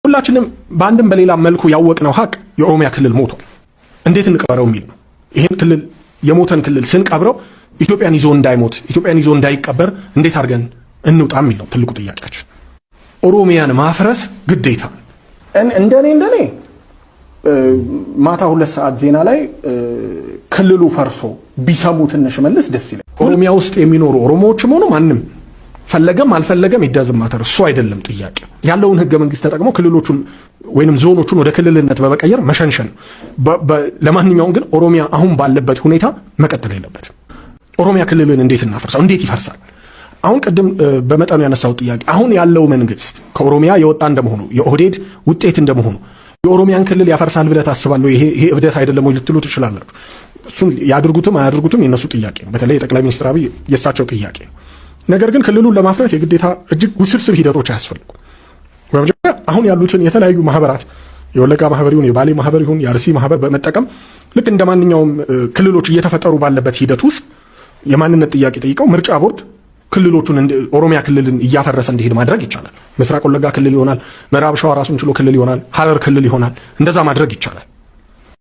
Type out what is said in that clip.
ሁላችንም በአንድም በሌላ መልኩ ያወቅነው ሀቅ የኦሮሚያ ክልል ሞቷል። እንዴት እንቀበረው የሚል ነው። ይሄን ክልል የሞተን ክልል ስንቀብረው ኢትዮጵያን ይዞ እንዳይሞት ኢትዮጵያን ይዞ እንዳይቀበር እንዴት አድርገን እንውጣ የሚል ነው ትልቁ ጥያቄያችን። ኦሮሚያን ማፍረስ ግዴታ እንደኔ ማታ 2 ሰዓት ዜና ላይ ክልሉ ፈርሶ ቢሰሙ ትንሽ መልስ ደስ ይላል። ኦሮሚያ ውስጥ የሚኖሩ ኦሮሞዎችም ሆኑ ማንም ፈለገም አልፈለገም ይዳዝም ማተር እሱ አይደለም ጥያቄ። ያለውን ህገ መንግስት ተጠቅሞ ክልሎቹን ወይንም ዞኖቹን ወደ ክልልነት በመቀየር መሸንሸን። ለማንኛውም ግን ኦሮሚያ አሁን ባለበት ሁኔታ መቀጠል የለበትም። ኦሮሚያ ክልልን እንዴት እናፈርሳው? እንዴት ይፈርሳል? አሁን ቅድም በመጠኑ ያነሳው ጥያቄ አሁን ያለው መንግስት ከኦሮሚያ የወጣ እንደመሆኑ የኦህዴድ ውጤት እንደመሆኑ የኦሮሚያን ክልል ያፈርሳል ብለህ ታስባለህ? ይሄ እብደት አይደለም ወይ ልትሉ ትችላላችሁ። እሱን ያድርጉትም አያድርጉትም የነሱ ጥያቄ ነው። በተለይ ጠቅላይ ሚኒስትር አብይ የሳቸው ጥያቄ ነው። ነገር ግን ክልሉን ለማፍረስ የግዴታ እጅግ ውስብስብ ሂደቶች አያስፈልጉ። በመጀመሪያ አሁን ያሉትን የተለያዩ ማህበራት የወለጋ ማህበር ይሁን የባሌ ማህበር ይሁን የአርሲ ማህበር በመጠቀም ልክ እንደማንኛውም ክልሎች እየተፈጠሩ ባለበት ሂደት ውስጥ የማንነት ጥያቄ ጠይቀው ምርጫ ቦርድ ክልሎቹን ኦሮሚያ ክልልን እያፈረሰ እንዲሄድ ማድረግ ይቻላል። ምስራቅ ወለጋ ክልል ይሆናል፣ ምዕራብ ሸዋ ራሱን ችሎ ክልል ይሆናል፣ ሐረር ክልል ይሆናል። እንደዛ ማድረግ ይቻላል።